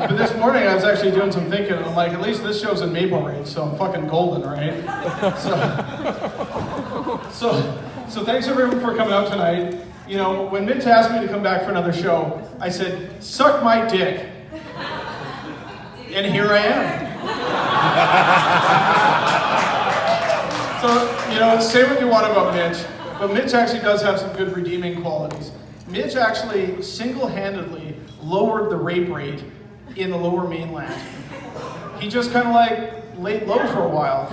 But this morning I was actually doing some thinking, and I'm like, at least this show's in Maple Ridge, so I'm fucking golden, right? So thanks everyone for coming out tonight. You know, when Mitch asked me to come back for another show, I said, suck my dick. And here I am. So, you know, say what you want about Mitch, but Mitch actually does have some good redeeming qualities. Mitch actually single-handedly lowered the rape rate in the Lower Mainland. He just kind of like laid low for a while.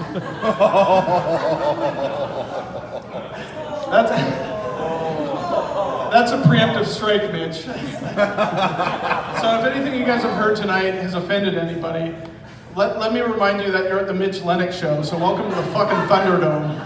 That's a preemptive strike, Mitch. So if anything you guys have heard tonight has offended anybody, let me remind you that you're at the Mitch Lennox show, so welcome to the fucking Thunderdome.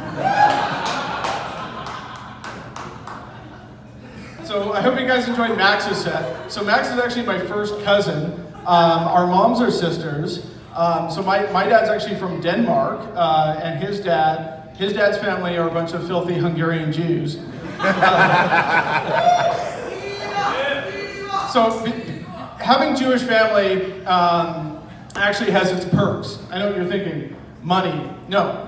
So I hope you guys enjoyed Max's set. So Max is actually my first cousin. Our moms are sisters. So my dad's actually from Denmark, and his dad's family are a bunch of filthy Hungarian Jews. So having Jewish family actually has its perks. I know what you're thinking. Money. No.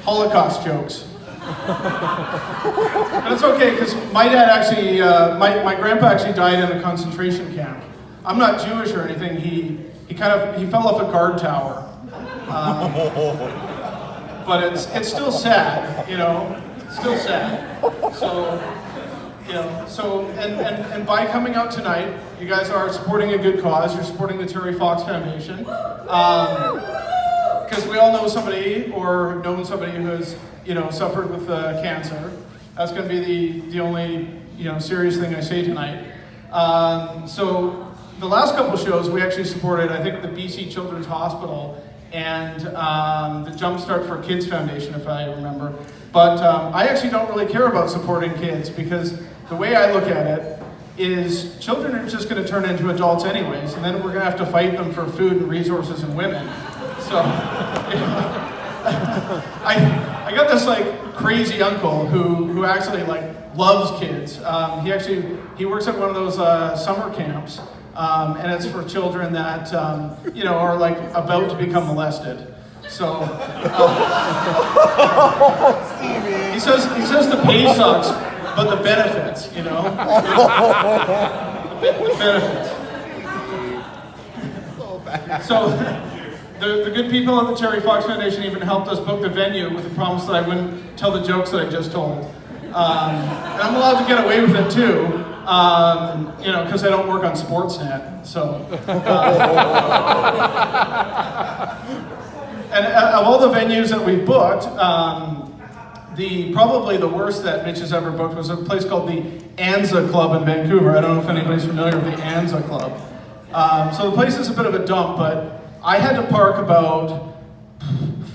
Holocaust jokes. But it's okay, because my dad actually, my grandpa actually died in a concentration camp. I'm not Jewish or anything. He fell off a guard tower. But it's still sad, you know. It's still sad. So, you know, and by coming out tonight, you guys are supporting a good cause. You're supporting the Tfox Foundation. Because we all know somebody or have known somebody who has, you know, suffered with cancer. That's going to be the only, you know, serious thing I say tonight. So the last couple shows we actually supported, I think, the BC Children's Hospital and the Jumpstart for Kids Foundation, if I remember. But I actually don't really care about supporting kids, because the way I look at it is children are just going to turn into adults anyways, and then we're going to have to fight them for food and resources and women. So, you know, I got this like crazy uncle who actually like loves kids. He works at one of those summer camps, and it's for children that you know, are like about to become molested. So he says the pay sucks, but the benefits, you know, the benefits. So the good people at the Tfox Foundation even helped us book the venue with the promise that I wouldn't tell the jokes that I just told. And I'm allowed to get away with it too, you know, because I don't work on Sportsnet. So, and of all the venues that we've booked, probably the worst that Mitch has ever booked was a place called the Anza Club in Vancouver. I don't know if anybody's familiar with the Anza Club. So the place is a bit of a dump, but I had to park about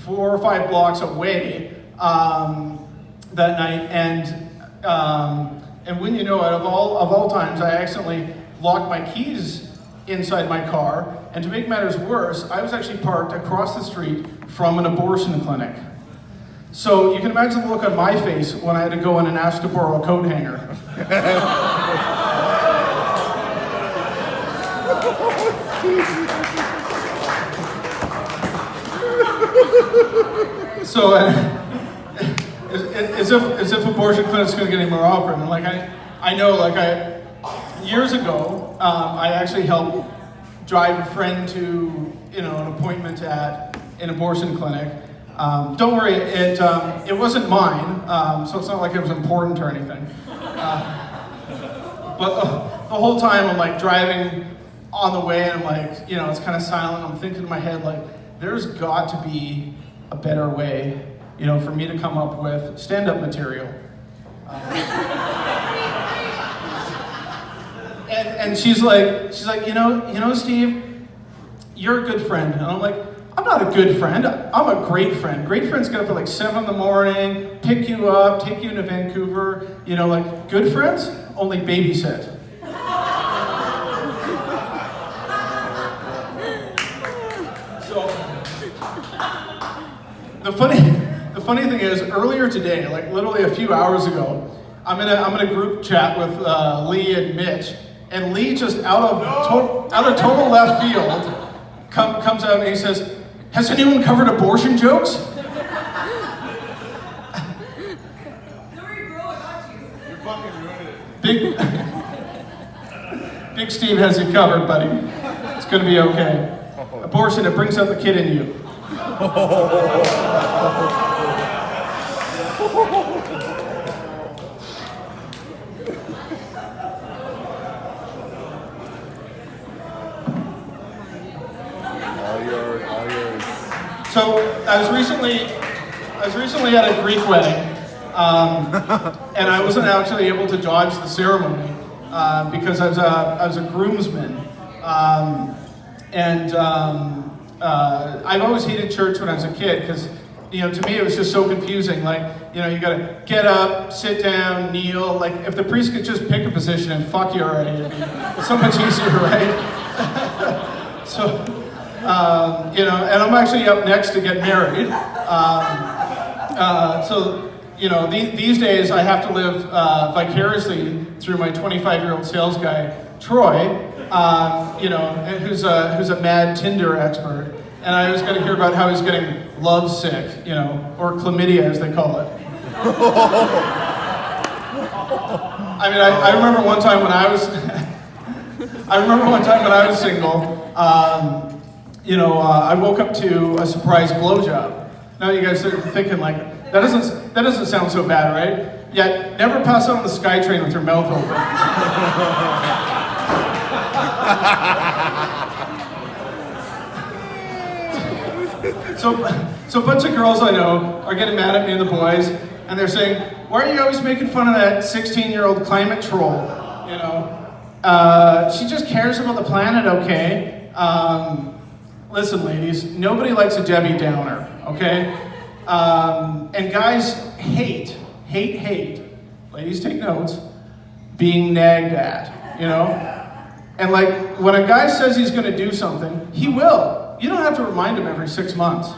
4 or 5 blocks away that night, and when you know it, of all times, I accidentally locked my keys inside my car, and to make matters worse, I was actually parked across the street from an abortion clinic. So you can imagine the look on my face when I had to go in and ask to borrow a coat hanger. So, as if abortion clinics going to get any more offering. And like I know, years ago, I actually helped drive a friend to, you know, an appointment at an abortion clinic. Don't worry, it wasn't mine, so it's not like it was important or anything. But the whole time I'm like driving on the way, and I'm like, you know, it's kind of silent. I'm thinking in my head like, there's got to be a better way, you know, for me to come up with stand-up material. And she's like, you know, Steve, you're a good friend. And I'm like, I'm not a good friend. I'm a great friend. Great friends get up at like 7 a.m, pick you up, take you to Vancouver. You know, like good friends only babysit. So the funny thing is, earlier today, like literally a few hours ago, I'm in a group chat with Lee and Mitch, And Lee just out of total left field comes out and he says, "Has anyone covered abortion jokes?" You're fucking ruining it. Big Steve has you covered, buddy. It's gonna be okay. Abortion, it brings out the kid in you. All yours. So I was recently at a Greek wedding, and I wasn't actually able to dodge the ceremony because I was a groomsman, I've always hated church when I was a kid because, to me it was just so confusing. Like, you gotta get up, sit down, kneel. Like, if the priest could just pick a position and fuck you already, it'd be so much easier, right? So. And I'm actually up next to get married. These days I have to live vicariously through my 25-year-old sales guy, Troy, who's a mad Tinder expert. And I always got to hear about how he's getting love sick, or chlamydia as they call it. I mean, I remember one time when I was single. I woke up to a surprise blowjob. Now you guys are thinking like, that doesn't sound so bad, right? Yet, never pass out on the SkyTrain with your mouth open. So a bunch of girls I know are getting mad at me and the boys, and they're saying, "Why are you always making fun of that 16-year-old climate troll? She just cares about the planet, okay?" Listen, ladies, nobody likes a Debbie Downer, okay? And guys hate, ladies take notes, being nagged at, And like, when a guy says he's gonna do something, he will. You don't have to remind him every 6 months.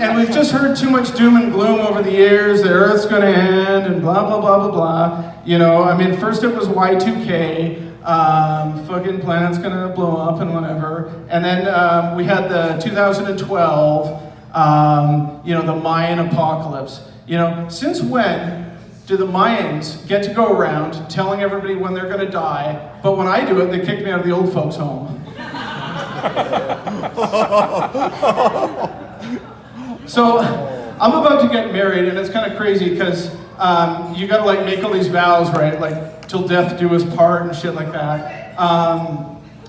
and we've just heard too much doom and gloom over the years, the Earth's gonna end, and blah, blah, blah, blah, blah. First it was Y2K, fucking planet's gonna blow up and whatever. And then we had the 2012, the Mayan apocalypse. Since when do the Mayans get to go around telling everybody when they're gonna die, but when I do it, they kick me out of the old folks' home? So, I'm about to get married, and it's kind of crazy because you gotta like make all these vows, right? Like, till death do us part and shit like that.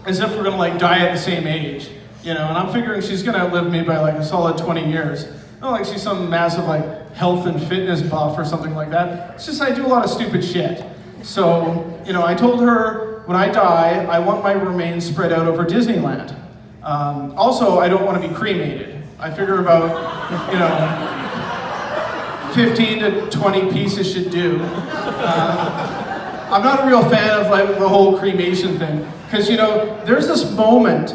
As if we're gonna like die at the same age, And I'm figuring she's gonna outlive me by like a solid 20 years. Not like she's some massive like health and fitness buff or something like that. It's just I do a lot of stupid shit. So, I told her when I die, I want my remains spread out over Disneyland. Also, I don't want to be cremated. I figure about, 15 to 20 pieces should do. I'm not a real fan of like the whole cremation thing, because there's this moment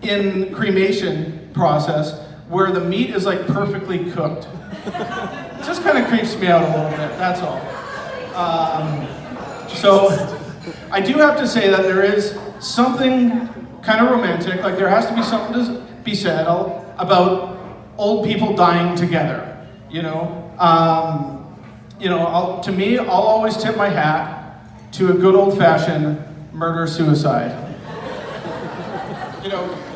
in cremation process where the meat is like perfectly cooked. It just kind of creeps me out a little bit, that's all. So I do have to say that there is something kind of romantic, like there has to be something to be said about old people dying together, to me, I'll always tip my hat to a good old-fashioned murder-suicide.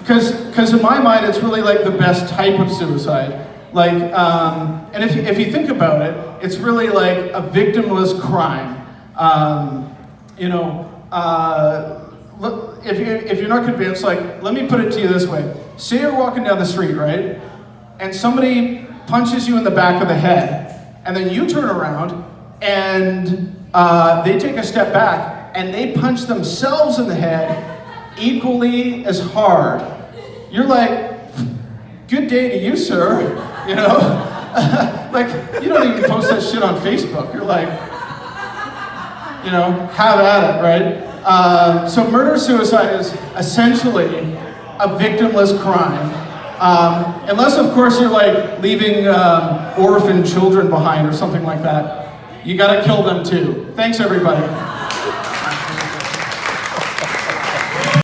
Because in my mind, it's really like the best type of suicide. Like, and if you think about it, it's really like a victimless crime. If you're not convinced, like, let me put it to you this way. Say you're walking down the street, right? And somebody punches you in the back of the head, and then you turn around, and they take a step back, and they punch themselves in the head equally as hard. You're like, good day to you, sir, Like, you don't even post that shit on Facebook. You're like, have at it, right? So murder-suicide is essentially a victimless crime. Unless, of course, you're like leaving orphan children behind or something like that. you gotta kill them too. Thanks, everybody.